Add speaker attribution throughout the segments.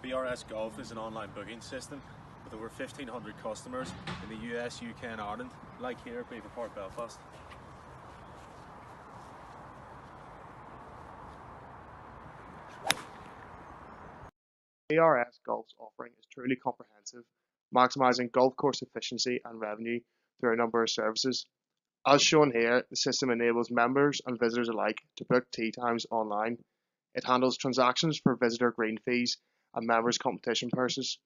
Speaker 1: BRS Golf is an online booking system with over 1,500 customers in the US, UK and Ireland, like here at Beaver Park, Belfast.
Speaker 2: BRS Golf's offering is truly comprehensive, maximising golf course efficiency and revenue through a number of services. As shown here, the system enables members and visitors alike to book tee times online. It handles transactions for visitor green fees and members' competition purses.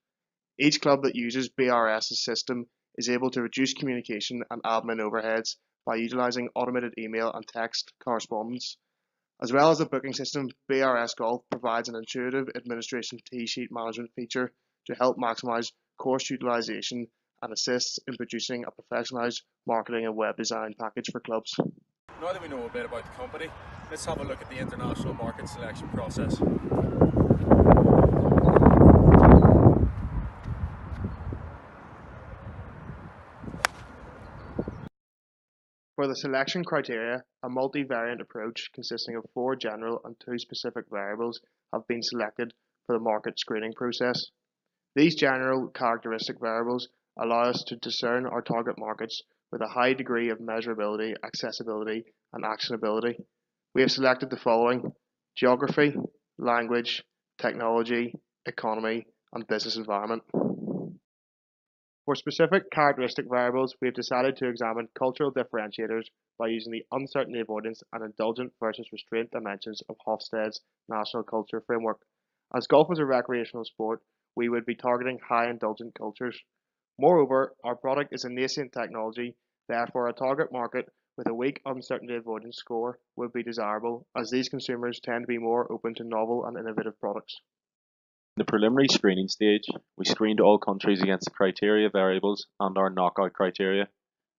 Speaker 2: Each club that uses BRS's system is able to reduce communication and admin overheads by utilising automated email and text correspondence. As well as the booking system, BRS Golf provides an intuitive administration tee sheet management feature to help maximise course utilisation and assists in producing a professionalised marketing and web design package for clubs.
Speaker 1: Now that we know a bit about the company, let's have a look at the international market selection process.
Speaker 2: For the selection criteria, a multivariate approach consisting of 4 general and 2 specific variables have been selected for the market screening process. These general characteristic variables allow us to discern our target markets with a high degree of measurability, accessibility, and actionability. We have selected the following: geography, language, technology, economy, and business environment. For specific characteristic variables, we have decided to examine cultural differentiators by using the uncertainty avoidance and indulgent versus restraint dimensions of Hofstede's National Culture Framework. As golf is a recreational sport, we would be targeting high indulgent cultures. Moreover, our product is a nascent technology, therefore a target market with a weak uncertainty avoidance score would be desirable, as these consumers tend to be more open to novel and innovative products.
Speaker 3: In the preliminary screening stage, we screened all countries against the criteria variables and our knockout criteria.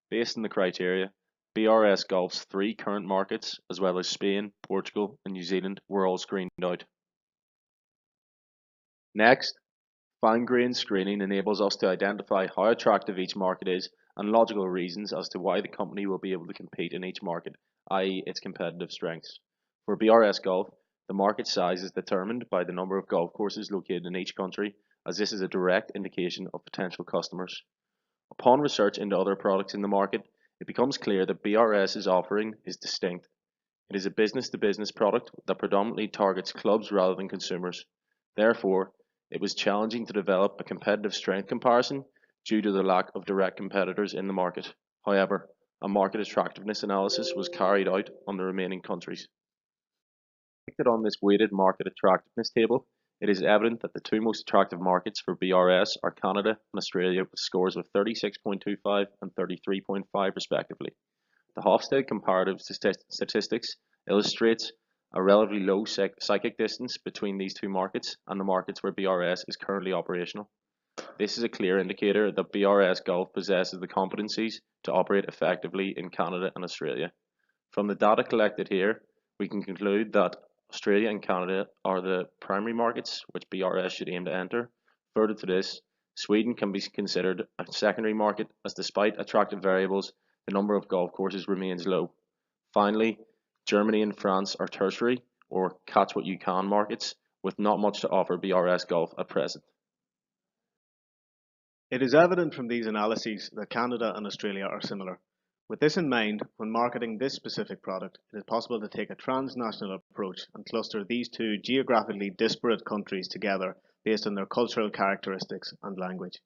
Speaker 3: Based on the criteria, BRS Golf's 3 current markets, as well as Spain, Portugal and New Zealand, were all screened out. Next, fine-grained screening enables us to identify how attractive each market is and logical reasons as to why the company will be able to compete in each market, i.e. its competitive strengths. For BRS Golf, the market size is determined by the number of golf courses located in each country, as this is a direct indication of potential customers. Upon research into other products in the market, it becomes clear that BRS's offering is distinct. It is a business-to-business product that predominantly targets clubs rather than consumers. Therefore, it was challenging to develop a competitive strength comparison due to the lack of direct competitors in the market. However, a market attractiveness analysis was carried out on the remaining countries. On this weighted market attractiveness table, it is evident that the 2 most attractive markets for BRS are Canada and Australia, with scores of 36.25 and 33.5 respectively. The Hofstede comparative statistics illustrates a relatively low psychic distance between these 2 markets and the markets where BRS is currently operational. This is a clear indicator that BRS Golf possesses the competencies to operate effectively in Canada and Australia. From the data collected here, we can conclude that Australia and Canada are the primary markets which BRS should aim to enter. Further to this, Sweden can be considered a secondary market, as despite attractive variables, the number of golf courses remains low. Finally, Germany and France are tertiary, or catch what you can markets, with not much to offer BRS Golf at present.
Speaker 4: It is evident from these analyses that Canada and Australia are similar. With this in mind, when marketing this specific product, it is possible to take a transnational approach and cluster these 2 geographically disparate countries together based on their cultural characteristics and language.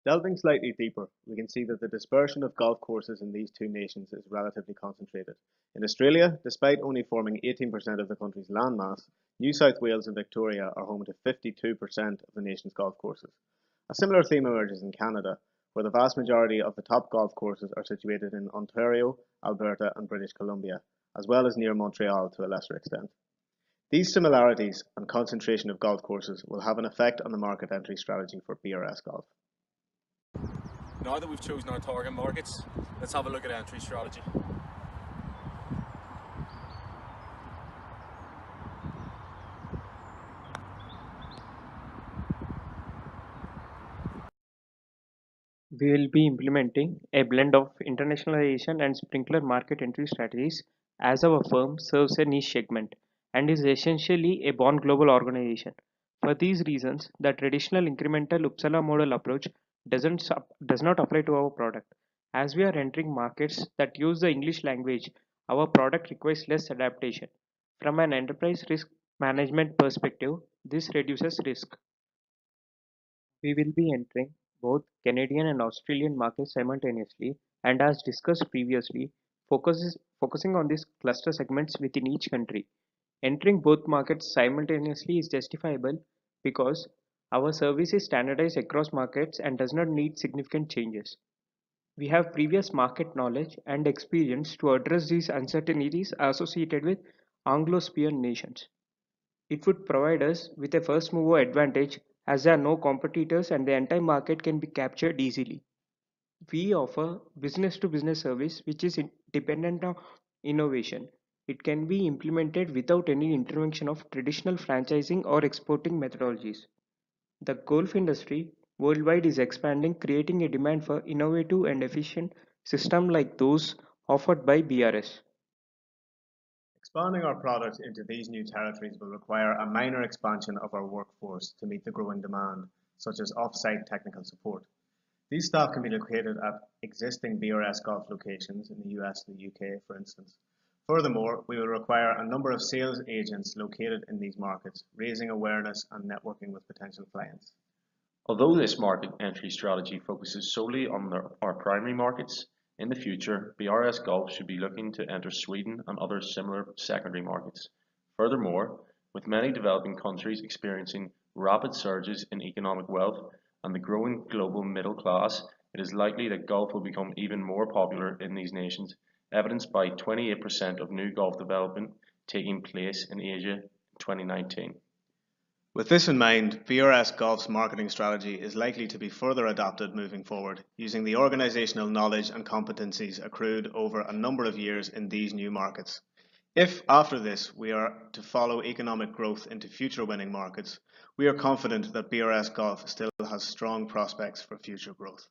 Speaker 4: Delving slightly deeper, we can see that the dispersion of golf courses in these 2 nations is relatively concentrated. In Australia, despite only forming 18% of the country's landmass, New South Wales and Victoria are home to 52% of the nation's golf courses. A similar theme emerges in Canada, where the vast majority of the top golf courses are situated in Ontario, Alberta and British Columbia, as well as near Montreal to a lesser extent. These similarities and concentration of golf courses will have an effect on the market entry strategy for BRS Golf.
Speaker 1: Now that we've chosen our target markets, let's have a look at entry strategy.
Speaker 5: We will be implementing a blend of internationalization and sprinkler market entry strategies, as our firm serves a niche segment and is essentially a born global organization. For these reasons, the traditional incremental Uppsala model approach does not apply to our product. As we are entering markets that use the English language, our product requires less adaptation. From an enterprise risk management perspective, this reduces risk. We will be entering both Canadian and Australian markets simultaneously, and as discussed previously, focusing on these cluster segments within each country. Entering both markets simultaneously is justifiable because our service is standardized across markets and does not need significant changes. We have previous market knowledge and experience to address these uncertainties associated with Anglo-Spear nations. It would provide us with a first mover advantage as there are no competitors and the entire market can be captured easily. We offer business to business service which is dependent on innovation. It can be implemented without any intervention of traditional franchising or exporting methodologies. The golf industry worldwide is expanding, creating a demand for innovative and efficient systems like those offered by BRS.
Speaker 4: Expanding our product into these new territories will require a minor expansion of our workforce to meet the growing demand, such as off-site technical support. These staff can be located at existing BRS Golf locations in the US and the UK, for instance. Furthermore, we will require a number of sales agents located in these markets, raising awareness and networking with potential clients.
Speaker 3: Although this market entry strategy focuses solely on our primary markets, in the future, BRS Golf should be looking to enter Sweden and other similar secondary markets. Furthermore, with many developing countries experiencing rapid surges in economic wealth and the growing global middle class, it is likely that golf will become even more popular in these nations, evidenced by 28% of new golf development taking place in Asia in 2019.
Speaker 4: With this in mind, BRS Golf's marketing strategy is likely to be further adapted moving forward, using the organizational knowledge and competencies accrued over a number of years in these new markets. If, after this, we are to follow economic growth into future winning markets, we are confident that BRS Golf still has strong prospects for future growth.